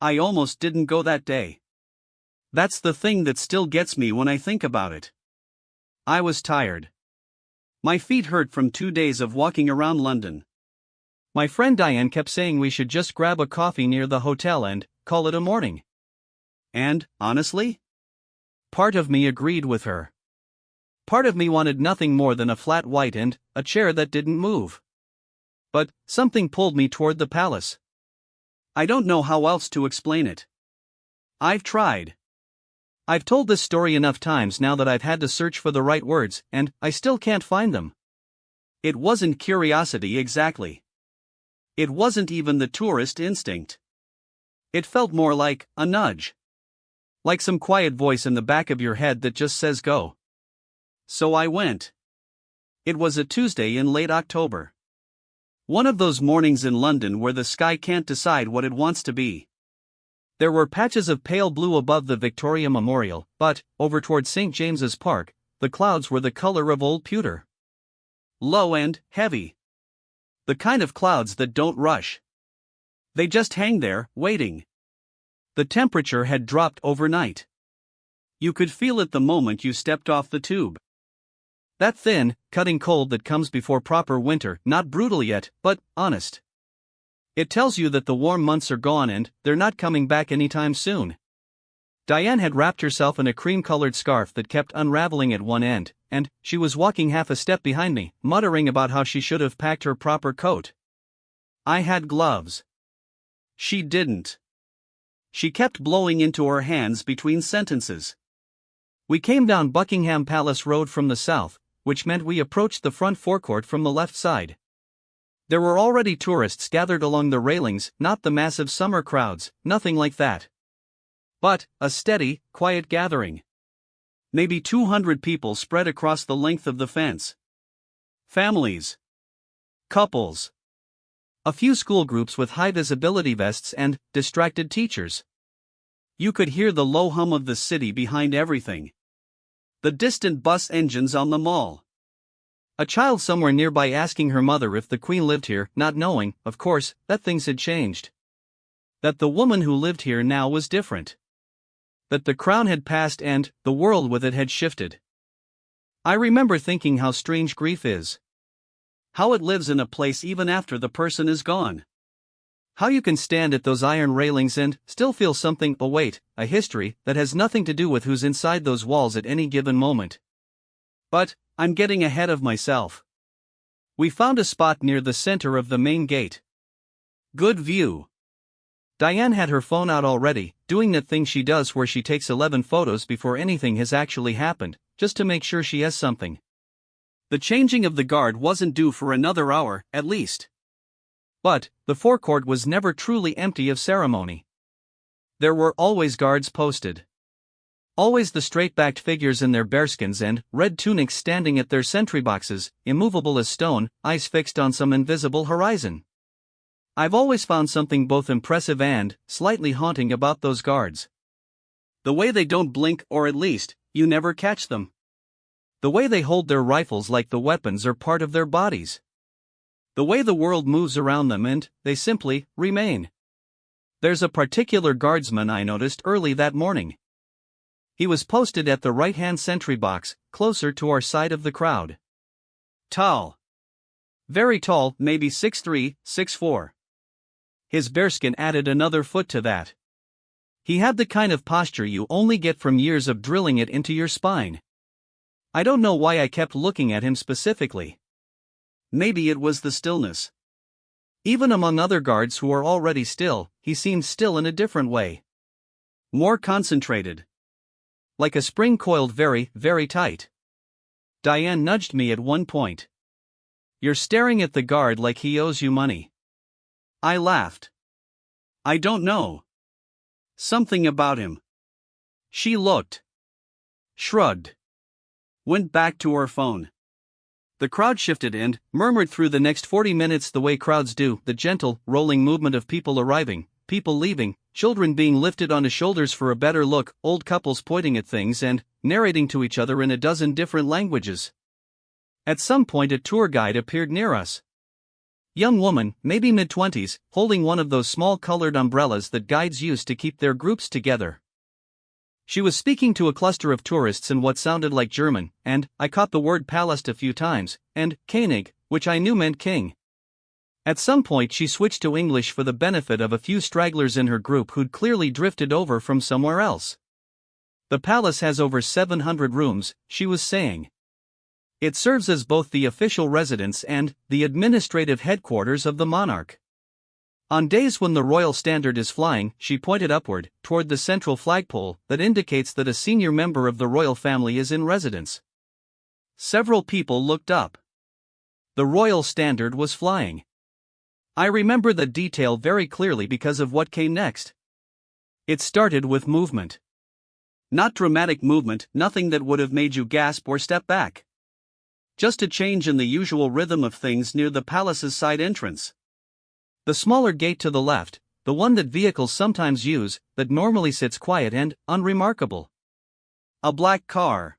I almost didn't go that day. That's the thing that still gets me when I think about it. I was tired. My feet hurt from 2 days of walking around London. My friend Diane kept saying we should just grab a coffee near the hotel and call it a morning. And, honestly, part of me agreed with her. Part of me wanted nothing more than a flat white and a chair that didn't move. But something pulled me toward the palace. I don't know how else to explain it. I've tried. I've told this story enough times now that I've had to search for the right words, and I still can't find them. It wasn't curiosity exactly. It wasn't even the tourist instinct. It felt more like a nudge. Like some quiet voice in the back of your head that just says go. So I went. It was a Tuesday in late October. One of those mornings in London where the sky can't decide what it wants to be. There were patches of pale blue above the Victoria Memorial, but, over toward St. James's Park, the clouds were the color of old pewter. Low and heavy. The kind of clouds that don't rush. They just hang there, waiting. The temperature had dropped overnight. You could feel it the moment you stepped off the tube. That thin, cutting cold that comes before proper winter, not brutal yet, but honest. It tells you that the warm months are gone and they're not coming back anytime soon. Diane had wrapped herself in a cream-colored scarf that kept unraveling at one end, and she was walking half a step behind me, muttering about how she should have packed her proper coat. I had gloves. She didn't. She kept blowing into her hands between sentences. We came down Buckingham Palace Road from the south, which meant we approached the front forecourt from the left side. There were already tourists gathered along the railings, not the massive summer crowds, nothing like that. But a steady, quiet gathering. Maybe 200 people spread across the length of the fence. Families. Couples. A few school groups with high visibility vests and distracted teachers. You could hear the low hum of the city behind everything. The distant bus engines on the mall. A child somewhere nearby asking her mother if the Queen lived here, not knowing, of course, that things had changed. That the woman who lived here now was different. That the crown had passed and the world with it had shifted. I remember thinking how strange grief is. How it lives in a place even after the person is gone. How you can stand at those iron railings and still feel something, a weight, a history, that has nothing to do with who's inside those walls at any given moment. But I'm getting ahead of myself. We found a spot near the center of the main gate. Good view. Diane had her phone out already, doing that thing she does where she takes 11 photos before anything has actually happened, just to make sure she has something. The changing of the guard wasn't due for another hour, at least. But the forecourt was never truly empty of ceremony. There were always guards posted. Always the straight-backed figures in their bearskins and red tunics standing at their sentry boxes, immovable as stone, eyes fixed on some invisible horizon. I've always found something both impressive and slightly haunting about those guards. The way they don't blink, or at least, you never catch them. The way they hold their rifles like the weapons are part of their bodies. The way the world moves around them and they simply remain. There's a particular guardsman I noticed early that morning. He was posted at the right-hand sentry box, closer to our side of the crowd. Tall. Very tall, maybe 6'3", 6'4". His bearskin added another foot to that. He had the kind of posture you only get from years of drilling it into your spine. I don't know why I kept looking at him specifically. Maybe it was the stillness. Even among other guards who are already still, he seemed still in a different way. More concentrated. Like a spring coiled very, very tight. Diane nudged me at one point. You're staring at the guard like he owes you money. I laughed. I don't know. Something about him. She looked. Shrugged. Went back to her phone. The crowd shifted and murmured through the next 40 minutes the way crowds do, the gentle, rolling movement of people arriving, people leaving, children being lifted onto shoulders for a better look, old couples pointing at things and narrating to each other in a dozen different languages. At some point a tour guide appeared near us. Young woman, maybe mid-20s, holding one of those small colored umbrellas that guides use to keep their groups together. She was speaking to a cluster of tourists in what sounded like German, and I caught the word Palast a few times, and König, which I knew meant king. At some point she switched to English for the benefit of a few stragglers in her group who'd clearly drifted over from somewhere else. The palace has over 700 rooms, she was saying. It serves as both the official residence and the administrative headquarters of the monarch. On days when the royal standard is flying, she pointed upward, toward the central flagpole that indicates that a senior member of the royal family is in residence. Several people looked up. The royal standard was flying. I remember the detail very clearly because of what came next. It started with movement. Not dramatic movement, nothing that would have made you gasp or step back. Just a change in the usual rhythm of things near the palace's side entrance. The smaller gate to the left, the one that vehicles sometimes use, that normally sits quiet and unremarkable. A black car.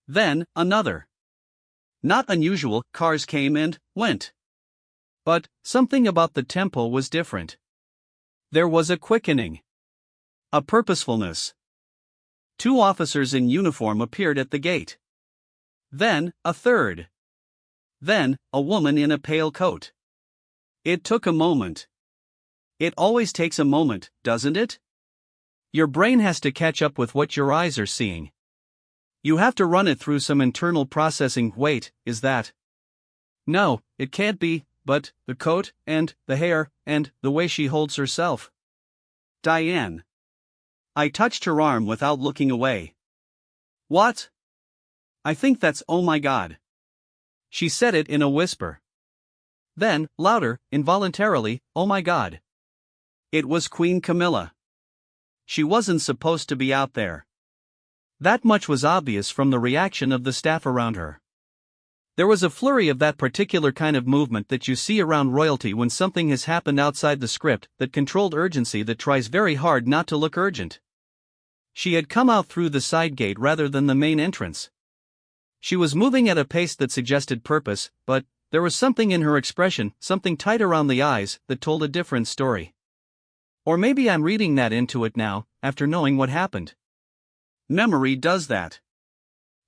Then, another. Not unusual, cars came and went. But something about the tempo was different. There was a quickening. A purposefulness. 2 officers in uniform appeared at the gate. Then, a third. Then, a woman in a pale coat. It took a moment. It always takes a moment, doesn't it? Your brain has to catch up with what your eyes are seeing. You have to run it through some internal processing. Wait, is that? No, it can't be, but the coat, and the hair, and the way she holds herself. Diane. I touched her arm without looking away. What? I think that's oh my God. She said it in a whisper. Then, louder, involuntarily, oh my God. It was Queen Camilla. She wasn't supposed to be out there. That much was obvious from the reaction of the staff around her. There was a flurry of that particular kind of movement that you see around royalty when something has happened outside the script, that controlled urgency that tries very hard not to look urgent. She had come out through the side gate rather than the main entrance. She was moving at a pace that suggested purpose, but there was something in her expression, something tight around the eyes, that told a different story. Or maybe I'm reading that into it now, after knowing what happened. Memory does that.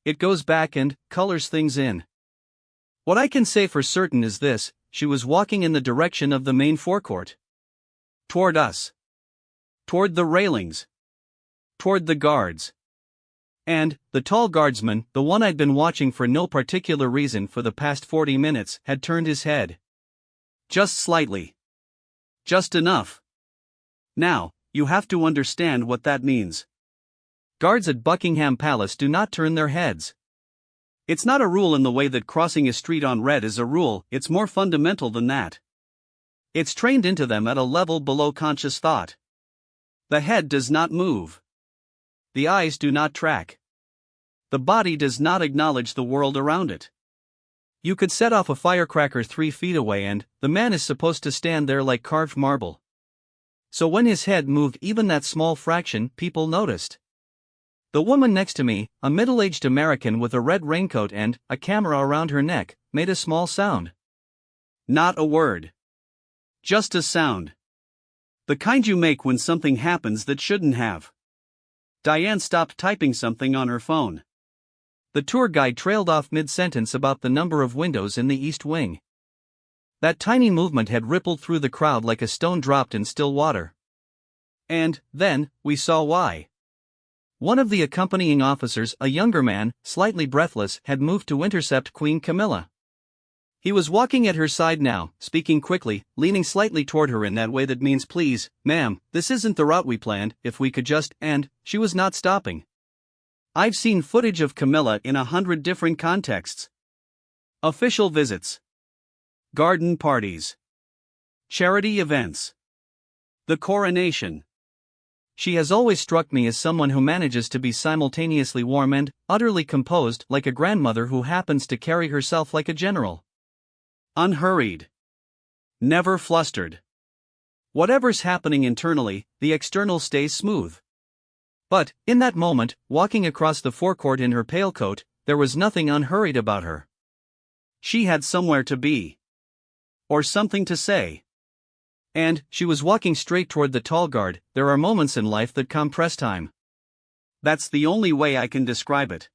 It goes back and colors things in. What I can say for certain is this: she was walking in the direction of the main forecourt. Toward us. Toward the railings. Toward the guards. And the tall guardsman, the one I'd been watching for no particular reason for the past 40 minutes, had turned his head. Just slightly. Just enough. Now, you have to understand what that means. Guards at Buckingham Palace do not turn their heads. It's not a rule in the way that crossing a street on red is a rule, it's more fundamental than that. It's trained into them at a level below conscious thought. The head does not move. The eyes do not track. The body does not acknowledge the world around it. You could set off a firecracker 3 feet away and the man is supposed to stand there like carved marble. So when his head moved even that small fraction, people noticed. The woman next to me, a middle-aged American with a red raincoat and a camera around her neck, made a small sound. Not a word. Just a sound. The kind you make when something happens that shouldn't have. Diane stopped typing something on her phone. The tour guide trailed off mid-sentence about the number of windows in the East Wing. That tiny movement had rippled through the crowd like a stone dropped in still water. And, then, we saw why. One of the accompanying officers, a younger man, slightly breathless, had moved to intercept Queen Camilla. He was walking at her side now, speaking quickly, leaning slightly toward her in that way that means please, ma'am, this isn't the route we planned, if we could just, and she was not stopping. I've seen footage of Camilla in 100 different contexts. Official visits. Garden parties. Charity events. The coronation. She has always struck me as someone who manages to be simultaneously warm and utterly composed, like a grandmother who happens to carry herself like a general. Unhurried. Never flustered. Whatever's happening internally, the external stays smooth. But, in that moment, walking across the forecourt in her pale coat, there was nothing unhurried about her. She had somewhere to be. or something to say. And she was walking straight toward the tall guard. There are moments in life that compress time. That's the only way I can describe it.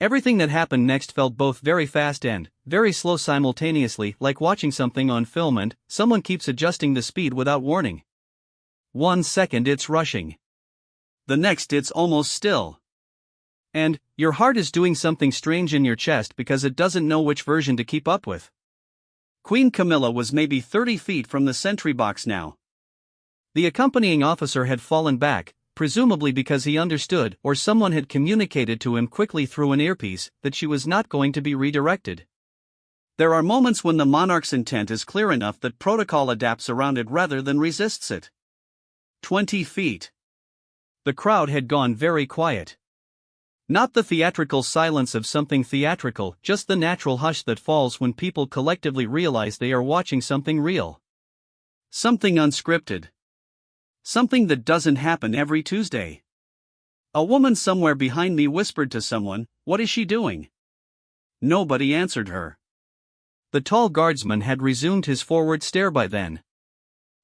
Everything that happened next felt both very fast and very slow simultaneously, like watching something on film and someone keeps adjusting the speed without warning. 1 second it's rushing. The next it's almost still. And your heart is doing something strange in your chest because it doesn't know which version to keep up with. Queen Camilla was maybe 30 feet from the sentry box now. The accompanying officer had fallen back, presumably because he understood or someone had communicated to him quickly through an earpiece that she was not going to be redirected. There are moments when the monarch's intent is clear enough that protocol adapts around it rather than resists it. 20 feet. The crowd had gone very quiet. Not the theatrical silence of something theatrical, just the natural hush that falls when people collectively realize they are watching something real. Something unscripted. Something that doesn't happen every Tuesday. A woman somewhere behind me whispered to someone, "What is she doing?" Nobody answered her. The tall guardsman had resumed his forward stare by then.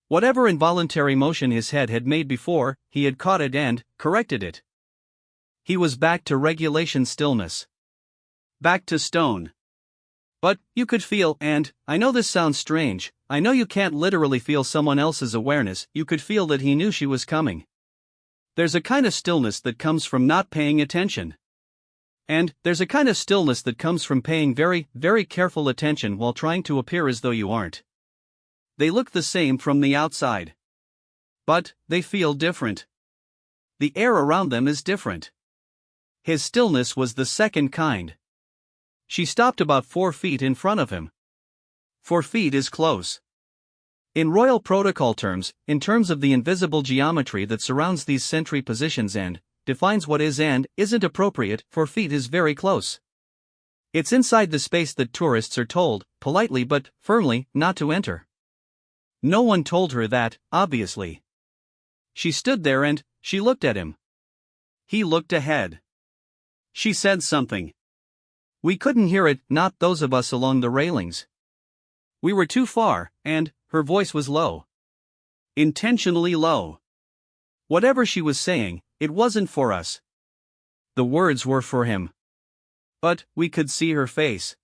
Whatever involuntary motion his head had made before, he had caught it and corrected it. He was back to regulation stillness. Back to stone. But you could feel, and I know this sounds strange, I know you can't literally feel someone else's awareness, you could feel that he knew she was coming. There's a kind of stillness that comes from not paying attention. And there's a kind of stillness that comes from paying very, very careful attention while trying to appear as though you aren't. They look the same from the outside. But they feel different. The air around them is different. His stillness was the second kind. She stopped about 4 feet in front of him. 4 feet is close. In royal protocol terms, in terms of the invisible geometry that surrounds these sentry positions and defines what is and isn't appropriate, 4 feet is very close. It's inside the space that tourists are told, politely but firmly, not to enter. No one told her that, obviously. She stood there and she looked at him. He looked ahead. She said something. We couldn't hear it, not those of us along the railings. We were too far, and her voice was low. Intentionally low. Whatever she was saying, it wasn't for us. The words were for him. But we could see her face.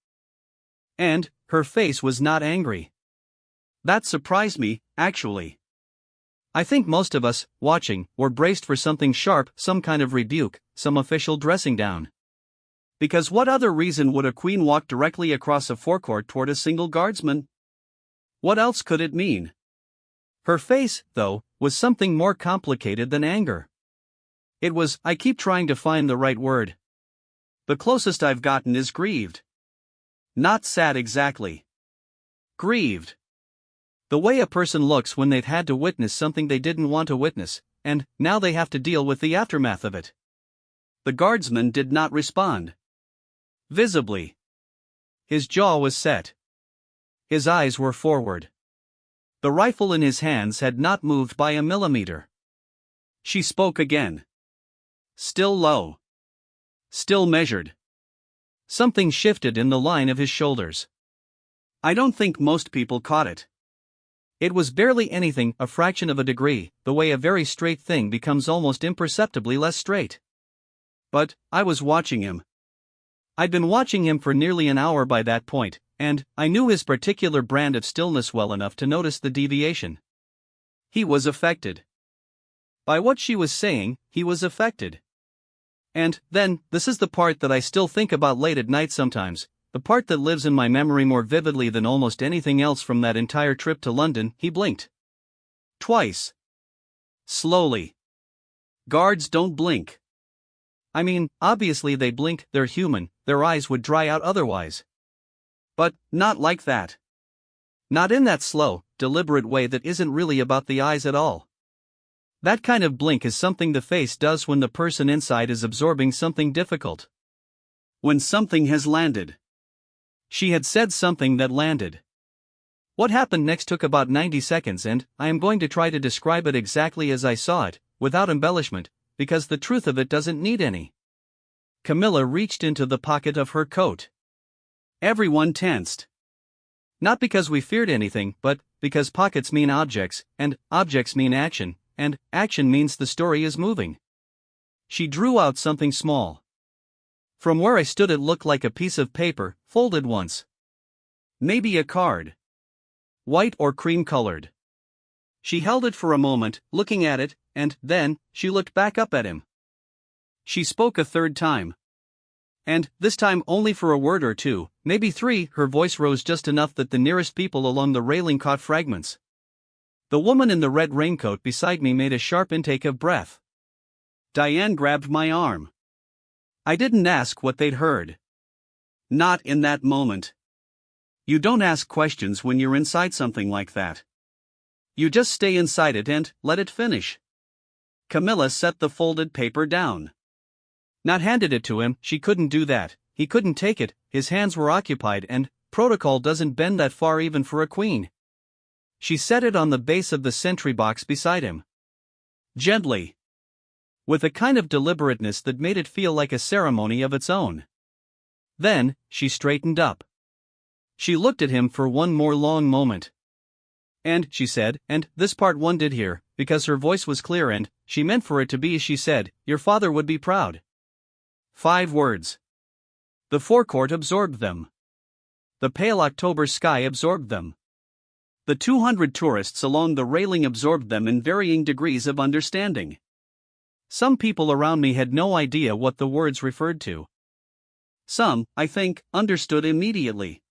And her face was not angry. That surprised me, actually. I think most of us, watching, were braced for something sharp, some kind of rebuke, some official dressing down. Because what other reason would a queen walk directly across a forecourt toward a single guardsman? What else could it mean? Her face, though, was something more complicated than anger. It was, I keep trying to find the right word. The closest I've gotten is grieved. Not sad exactly. Grieved. The way a person looks when they've had to witness something they didn't want to witness, and now they have to deal with the aftermath of it. The guardsman did not respond. Visibly. His jaw was set. His eyes were forward. The rifle in his hands had not moved by a millimeter. She spoke again. Still low. Still measured. Something shifted in the line of his shoulders. I don't think most people caught it. It was barely anything, a fraction of a degree, the way a very straight thing becomes almost imperceptibly less straight. But I was watching him. I'd been watching him for nearly an hour by that point, and I knew his particular brand of stillness well enough to notice the deviation. He was affected. By what she was saying, he was affected. And then, this is the part that I still think about late at night sometimes, the part that lives in my memory more vividly than almost anything else from that entire trip to London. He blinked. Twice. Slowly. Guards don't blink. I mean, obviously they blink, they're human, their eyes would dry out otherwise. But not like that. Not in that slow, deliberate way that isn't really about the eyes at all. That kind of blink is something the face does when the person inside is absorbing something difficult. When something has landed. She had said something that landed. What happened next took about 90 seconds, and I am going to try to describe it exactly as I saw it, without embellishment, because the truth of it doesn't need any. Camilla reached into the pocket of her coat. Everyone tensed. Not because we feared anything, but because pockets mean objects, and objects mean action, and action means the story is moving. She drew out something small. From where I stood, it looked like a piece of paper, folded once. Maybe a card. White or cream-colored. She held it for a moment, looking at it, and then she looked back up at him. She spoke a third time. And this time only for a word or two, maybe three. Her voice rose just enough that the nearest people along the railing caught fragments. The woman in the red raincoat beside me made a sharp intake of breath. Diane grabbed my arm. I didn't ask what they'd heard. Not in that moment. You don't ask questions when you're inside something like that. You just stay inside it and let it finish. Camilla set the folded paper down. Not handed it to him, she couldn't do that, he couldn't take it, his hands were occupied, and protocol doesn't bend that far even for a queen. She set it on the base of the sentry box beside him. Gently. With a kind of deliberateness that made it feel like a ceremony of its own. Then, she straightened up. She looked at him for one more long moment. And, she said, and this part one did hear, because her voice was clear and she meant for it to be, she said, your father would be proud. 5 words. The forecourt absorbed them. The pale October sky absorbed them. The 200 tourists along the railing absorbed them in varying degrees of understanding. Some people around me had no idea what the words referred to. Some, I think, understood immediately.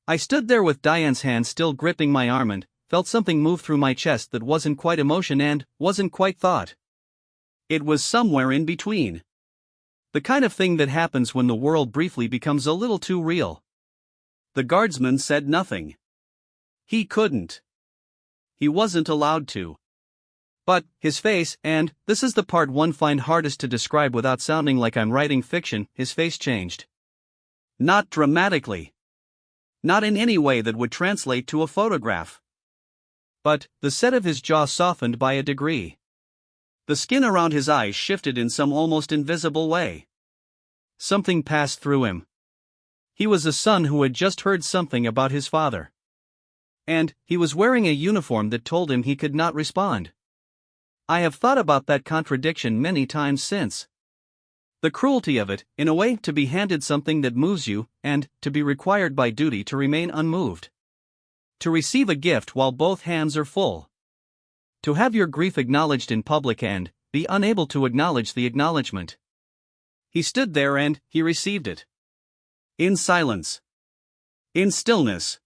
I stood there with Diane's hand still gripping my arm and felt something move through my chest that wasn't quite emotion and wasn't quite thought. It was somewhere in between. The kind of thing that happens when the world briefly becomes a little too real. The guardsman said nothing. He couldn't. He wasn't allowed to. But his face, and this is the part one find hardest to describe without sounding like I'm writing fiction, his face changed. Not dramatically. Not in any way that would translate to a photograph. But the set of his jaw softened by a degree. The skin around his eyes shifted in some almost invisible way. Something passed through him. He was a son who had just heard something about his father. And he was wearing a uniform that told him he could not respond. I have thought about that contradiction many times since. The cruelty of it, in a way, to be handed something that moves you, and to be required by duty to remain unmoved. To receive a gift while both hands are full. To have your grief acknowledged in public and be unable to acknowledge the acknowledgement. He stood there and he received it. In silence. In stillness.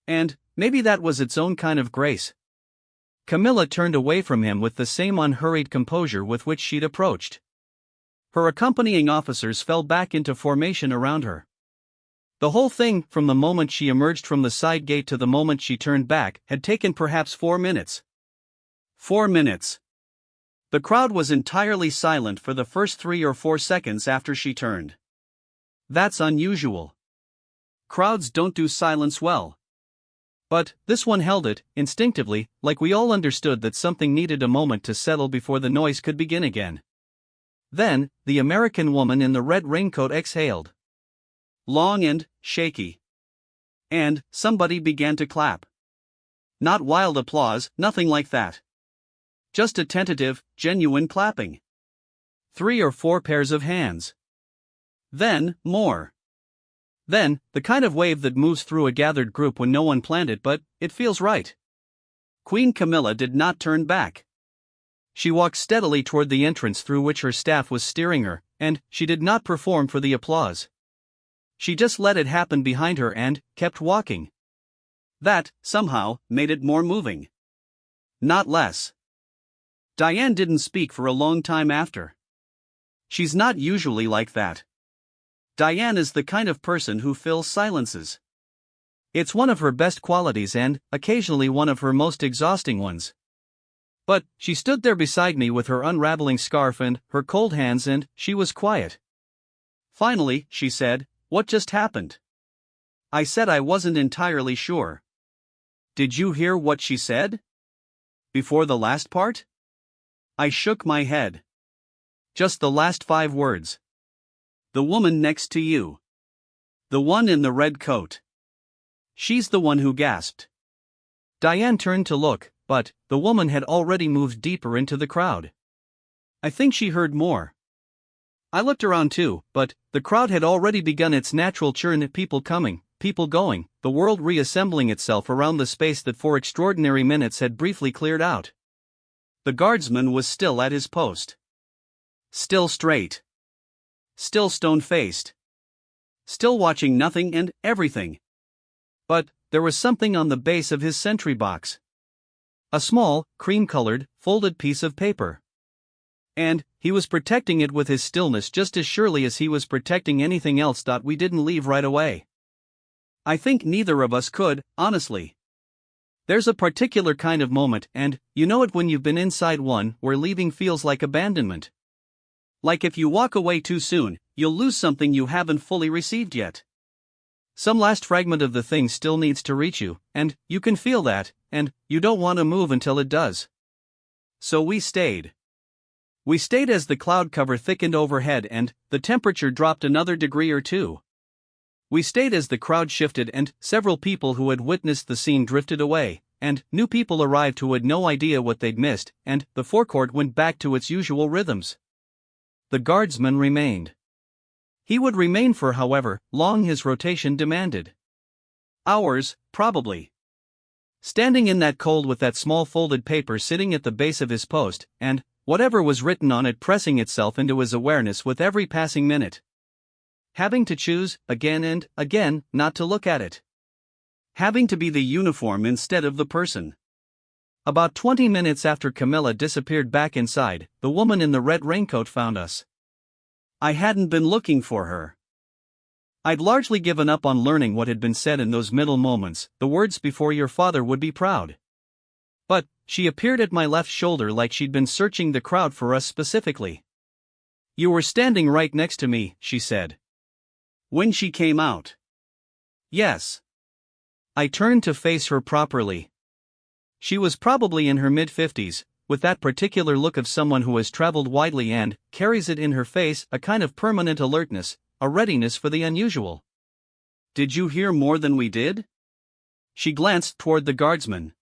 And maybe that was its own kind of grace. Camilla turned away from him with the same unhurried composure with which she'd approached. Her accompanying officers fell back into formation around her. The whole thing, from the moment she emerged from the side gate to the moment she turned back, had taken perhaps 4 minutes. 4 minutes. The crowd was entirely silent for the first 3 or 4 seconds after she turned. That's unusual. Crowds don't do silence well. But this one held it, instinctively, like we all understood that something needed a moment to settle before the noise could begin again. Then, the American woman in the red raincoat exhaled. Long and shaky. And somebody began to clap. Not wild applause, nothing like that. Just a tentative, genuine clapping. 3 or 4 pairs of hands. Then, more. Then, the kind of wave that moves through a gathered group when no one planned it, but it feels right. Queen Camilla did not turn back. She walked steadily toward the entrance through which her staff was steering her, and she did not perform for the applause. She just let it happen behind her and kept walking. That, somehow, made it more moving. Not less. Diane didn't speak for a long time after. She's not usually like that. Diane is the kind of person who fills silences. It's one of her best qualities and, occasionally, one of her most exhausting ones. But she stood there beside me with her unraveling scarf and her cold hands, and she was quiet. Finally, she said, "What just happened?" I said I wasn't entirely sure. Did you hear what she said? Before the last part? I shook my head. Just the last 5 words. The woman next to you. The one in the red coat. She's the one who gasped. Diane turned to look, but the woman had already moved deeper into the crowd. I think she heard more. I looked around too, but the crowd had already begun its natural churn, people coming, people going, the world reassembling itself around the space that for extraordinary minutes had briefly cleared out. The guardsman was still at his post. Still straight. Still stone-faced. Still watching nothing and everything. But there was something on the base of his sentry box. A small, cream-colored, folded piece of paper. And he was protecting it with his stillness just as surely as he was protecting anything else. We didn't leave right away. I think neither of us could, honestly. There's a particular kind of moment, and you know it when you've been inside one, where leaving feels like abandonment. Like if you walk away too soon, you'll lose something you haven't fully received yet. Some last fragment of the thing still needs to reach you, and you can feel that, and you don't want to move until it does. So we stayed. We stayed as the cloud cover thickened overhead and the temperature dropped another degree or two. We stayed as the crowd shifted and several people who had witnessed the scene drifted away, and new people arrived who had no idea what they'd missed, and the forecourt went back to its usual rhythms. The guardsman remained. He would remain for however long his rotation demanded. Hours, probably. Standing in that cold with that small folded paper sitting at the base of his post, and whatever was written on it pressing itself into his awareness with every passing minute. Having to choose, again and again, not to look at it. Having to be the uniform instead of the person. About 20 minutes after Camilla disappeared back inside, the woman in the red raincoat found us. I hadn't been looking for her. I'd largely given up on learning what had been said in those middle moments, the words before your father would be proud. But she appeared at my left shoulder like she'd been searching the crowd for us specifically. You were standing right next to me, she said. When she came out. Yes. I turned to face her properly. She was probably in her mid-50s, with that particular look of someone who has traveled widely and carries it in her face, a kind of permanent alertness, a readiness for the unusual. Did you hear more than we did? She glanced toward the guardsman.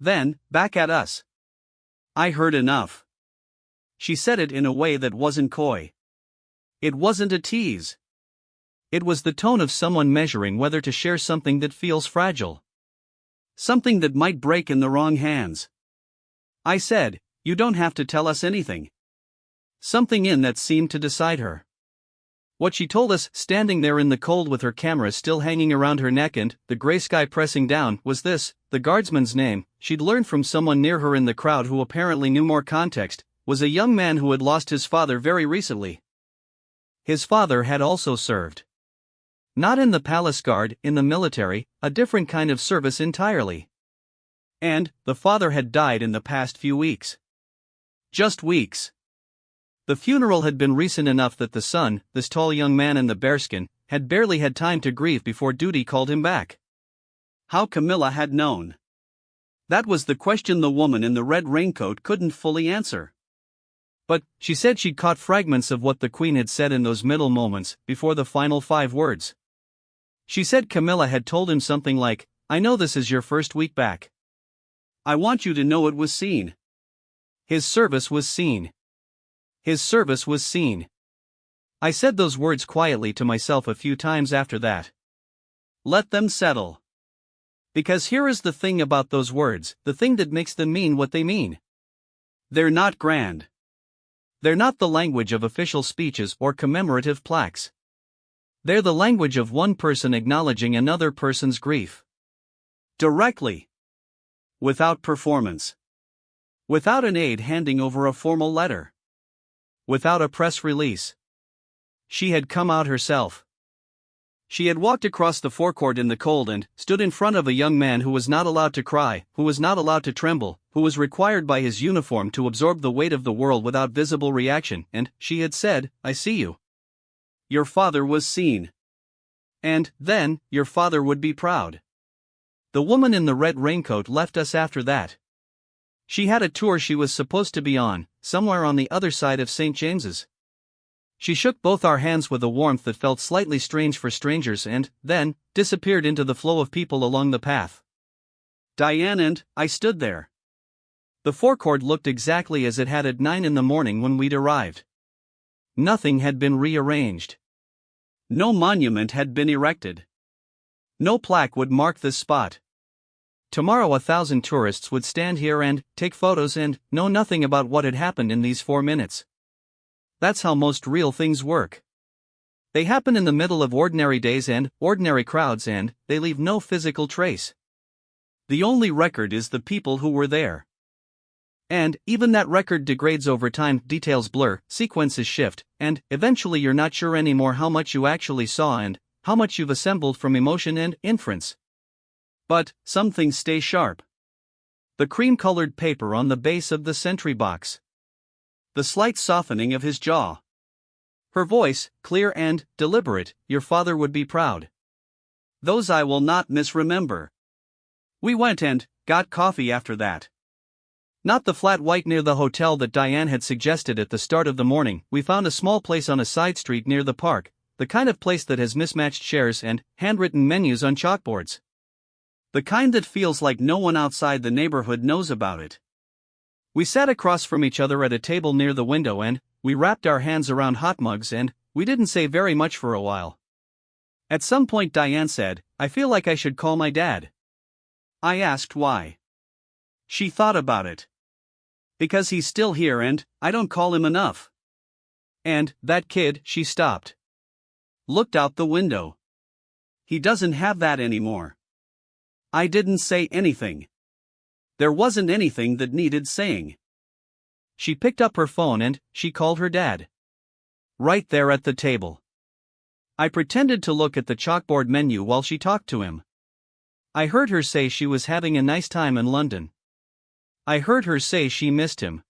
Then, back at us. I heard enough. She said it in a way that wasn't coy. It wasn't a tease. It was the tone of someone measuring whether to share something that feels fragile. Something that might break in the wrong hands. I said, you don't have to tell us anything. Something in that seemed to decide her. What she told us, standing there in the cold with her camera still hanging around her neck and the gray sky pressing down, was this: the guardsman's name, she'd learned from someone near her in the crowd who apparently knew more context, was a young man who had lost his father very recently. His father had also served. Not in the palace guard, in the military, a different kind of service entirely. And the father had died in the past few weeks. Just weeks. The funeral had been recent enough that the son, this tall young man in the bearskin, had barely had time to grieve before duty called him back. How Camilla had known. That was the question the woman in the red raincoat couldn't fully answer. But she said she'd caught fragments of what the Queen had said in those middle moments, before the final 5 words. She said Camilla had told him something like, I know this is your first week back. I want you to know it was seen. His service was seen. His service was seen. I said those words quietly to myself a few times after that. Let them settle. Because here is the thing about those words, the thing that makes them mean what they mean. They're not grand. They're not the language of official speeches or commemorative plaques. They're the language of one person acknowledging another person's grief. Directly. Without performance. Without an aide handing over a formal letter. Without a press release. She had come out herself. She had walked across the forecourt in the cold and stood in front of a young man who was not allowed to cry, who was not allowed to tremble, who was required by his uniform to absorb the weight of the world without visible reaction, and she had said, I see you. Your father was seen. And then, your father would be proud. The woman in the red raincoat left us after that. She had a tour she was supposed to be on, somewhere on the other side of St. James's. She shook both our hands with a warmth that felt slightly strange for strangers and, then, disappeared into the flow of people along the path. Diane and I stood there. The forecourt looked exactly as it had at 9 in the morning when we'd arrived. Nothing had been rearranged. No monument had been erected. No plaque would mark this spot. Tomorrow 1,000 tourists would stand here and take photos and know nothing about what had happened in these 4 minutes. That's how most real things work. They happen in the middle of ordinary days and ordinary crowds, and they leave no physical trace. The only record is the people who were there. And even that record degrades over time, details blur, sequences shift, and eventually you're not sure anymore how much you actually saw and how much you've assembled from emotion and inference. But some things stay sharp. The cream-colored paper on the base of the sentry box. The slight softening of his jaw. Her voice, clear and deliberate, "Your father would be proud." Those I will not misremember. We went and got coffee after that. Not the flat white near the hotel that Diane had suggested at the start of the morning. We found a small place on a side street near the park, the kind of place that has mismatched chairs and handwritten menus on chalkboards. The kind that feels like no one outside the neighborhood knows about it. We sat across from each other at a table near the window and we wrapped our hands around hot mugs and we didn't say very much for a while. At some point Diane said, "I feel like I should call my dad." I asked why. She thought about it. Because he's still here and I don't call him enough. And that kid, she stopped. Looked out the window. He doesn't have that anymore. I didn't say anything. There wasn't anything that needed saying. She picked up her phone and she called her dad. Right there at the table. I pretended to look at the chalkboard menu while she talked to him. I heard her say she was having a nice time in London. I heard her say she missed him.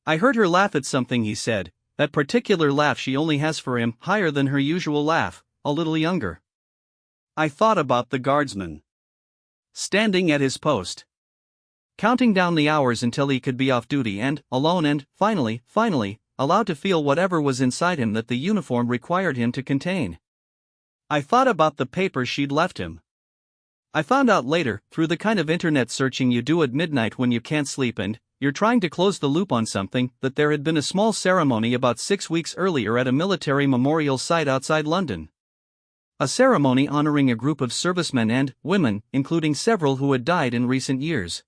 I heard her laugh at something he said, that particular laugh she only has for him, higher than her usual laugh, a little younger. I thought about the guardsman. Standing at his post. Counting down the hours until he could be off duty and, alone and, finally, allowed to feel whatever was inside him that the uniform required him to contain. I thought about the paper she'd left him. I found out later, through the kind of internet searching you do at midnight when you can't sleep and you're trying to close the loop on something, that there had been a small ceremony about 6 weeks earlier at a military memorial site outside London. A ceremony honoring a group of servicemen and women, including several who had died in recent years.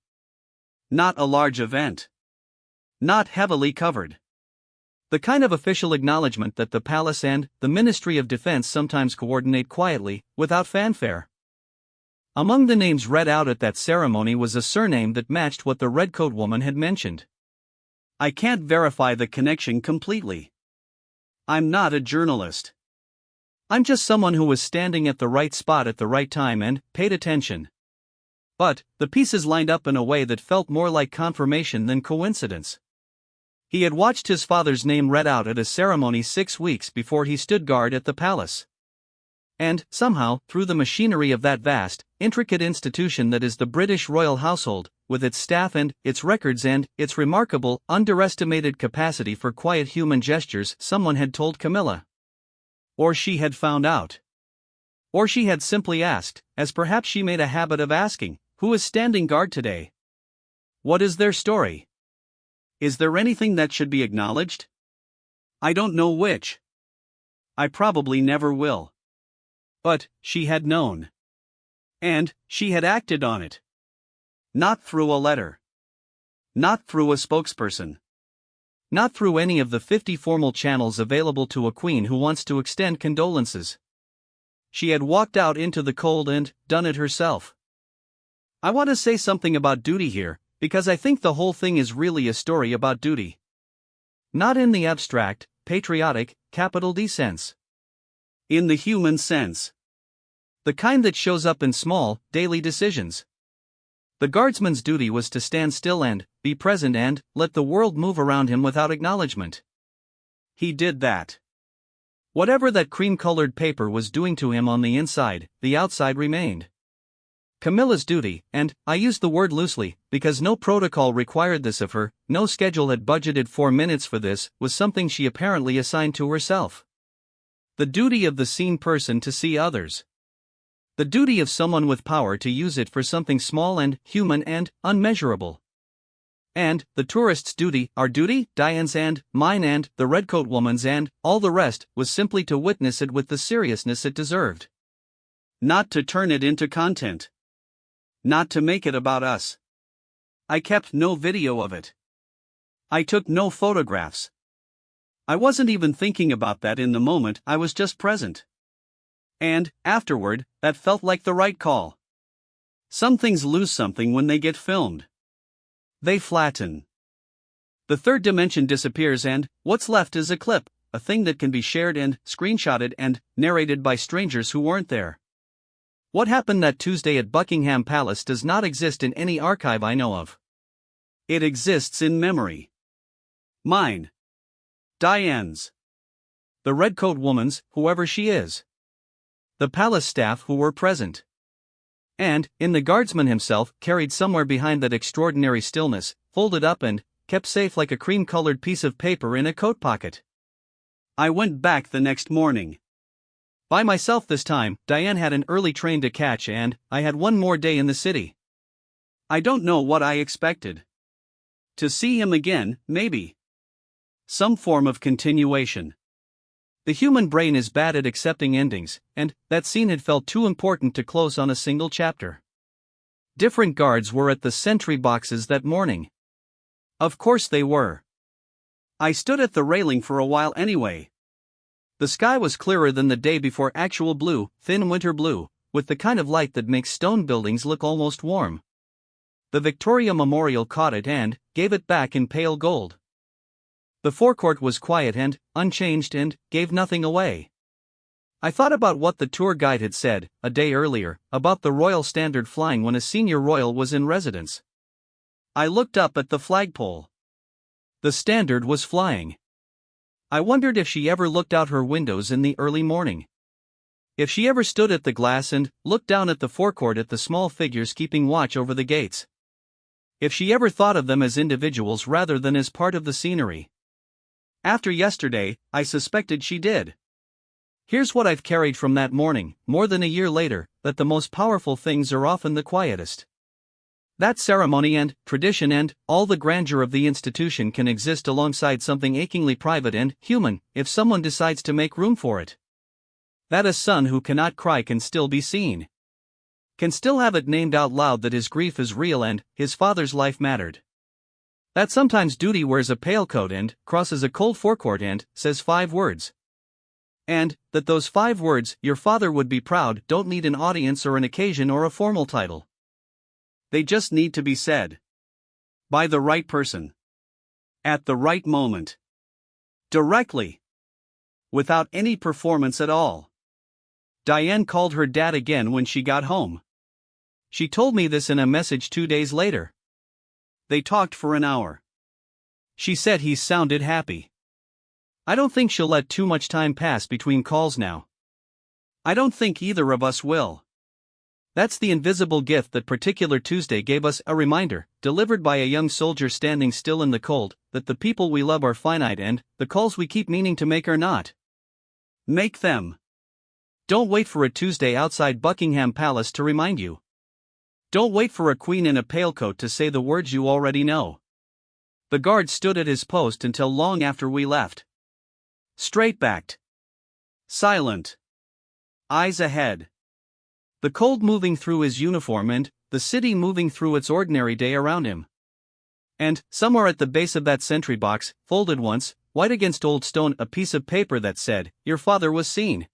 Not a large event. Not heavily covered. The kind of official acknowledgement that the palace and the Ministry of Defense sometimes coordinate quietly, without fanfare. Among the names read out at that ceremony was a surname that matched what the redcoat woman had mentioned. I can't verify the connection completely. I'm not a journalist. I'm just someone who was standing at the right spot at the right time and paid attention. But the pieces lined up in a way that felt more like confirmation than coincidence. He had watched his father's name read out at a ceremony 6 weeks before he stood guard at the palace. And, somehow, through the machinery of that vast, intricate institution that is the British royal household, with its staff and its records and its remarkable, underestimated capacity for quiet human gestures, someone had told Camilla. Or she had found out. Or she had simply asked, as perhaps she made a habit of asking, who is standing guard today? What is their story? Is there anything that should be acknowledged? I don't know which. I probably never will. But she had known. And she had acted on it. Not through a letter. Not through a spokesperson. Not through any of the 50 formal channels available to a queen who wants to extend condolences. She had walked out into the cold and done it herself. I want to say something about duty here, because I think the whole thing is really a story about duty. Not in the abstract, patriotic, capital D sense. In the human sense. The kind that shows up in small, daily decisions. The guardsman's duty was to stand still and be present and let the world move around him without acknowledgement. He did that. Whatever that cream-colored paper was doing to him on the inside, the outside remained. Camilla's duty, and I use the word loosely, because no protocol required this of her, no schedule had budgeted 4 minutes for this, was something she apparently assigned to herself. The duty of the seen person to see others. The duty of someone with power to use it for something small and human and unmeasurable. And the tourist's duty, our duty, Diane's and mine and the redcoat woman's and all the rest, was simply to witness it with the seriousness it deserved. Not to turn it into content. Not to make it about us. I kept no video of it. I took no photographs. I wasn't even thinking about that in the moment, I was just present. And, afterward, that felt like the right call. Some things lose something when they get filmed. They flatten. The third dimension disappears and what's left is a clip, a thing that can be shared and screenshotted and narrated by strangers who weren't there. What happened that Tuesday at Buckingham Palace does not exist in any archive I know of. It exists in memory. Mine. Diane's. The redcoat woman's, whoever she is. The palace staff who were present. And, in the guardsman himself, carried somewhere behind that extraordinary stillness, folded up and kept safe like a cream-colored piece of paper in a coat pocket. I went back the next morning. By myself this time. Diane had an early train to catch and I had one more day in the city. I don't know what I expected. To see him again, maybe. Some form of continuation. The human brain is bad at accepting endings, and that scene had felt too important to close on a single chapter. Different guards were at the sentry boxes that morning. Of course they were. I stood at the railing for a while anyway. The sky was clearer than the day before, actual blue, thin winter blue, with the kind of light that makes stone buildings look almost warm. The Victoria Memorial caught it and gave it back in pale gold. The forecourt was quiet and unchanged and gave nothing away. I thought about what the tour guide had said, a day earlier, about the royal standard flying when a senior royal was in residence. I looked up at the flagpole. The standard was flying. I wondered if she ever looked out her windows in the early morning. If she ever stood at the glass and looked down at the forecourt at the small figures keeping watch over the gates. If she ever thought of them as individuals rather than as part of the scenery. After yesterday, I suspected she did. Here's what I've carried from that morning, more than a year later, that the most powerful things are often the quietest. That ceremony and tradition and all the grandeur of the institution can exist alongside something achingly private and human, if someone decides to make room for it. That a son who cannot cry can still be seen. Can still have it named out loud that his grief is real and his father's life mattered. That sometimes duty wears a pale coat and crosses a cold forecourt and says 5 words. And that those 5 words, your father would be proud, don't need an audience or an occasion or a formal title. They just need to be said. By the right person. At the right moment. Directly. Without any performance at all. Diane called her dad again when she got home. She told me this in a message 2 days later. They talked for an hour. She said he sounded happy. I don't think she'll let too much time pass between calls now. I don't think either of us will. That's the invisible gift that particular Tuesday gave us, a reminder, delivered by a young soldier standing still in the cold, that the people we love are finite and the calls we keep meaning to make are not. Make them. Don't wait for a Tuesday outside Buckingham Palace to remind you. Don't wait for a queen in a pale coat to say the words you already know. The guard stood at his post until long after we left. Straight-backed. Silent. Eyes ahead. The cold moving through his uniform and the city moving through its ordinary day around him. And, somewhere at the base of that sentry box, folded once, white against old stone, a piece of paper that said, "Your father was seen.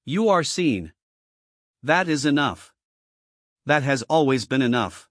You are seen." That is enough. That has always been enough.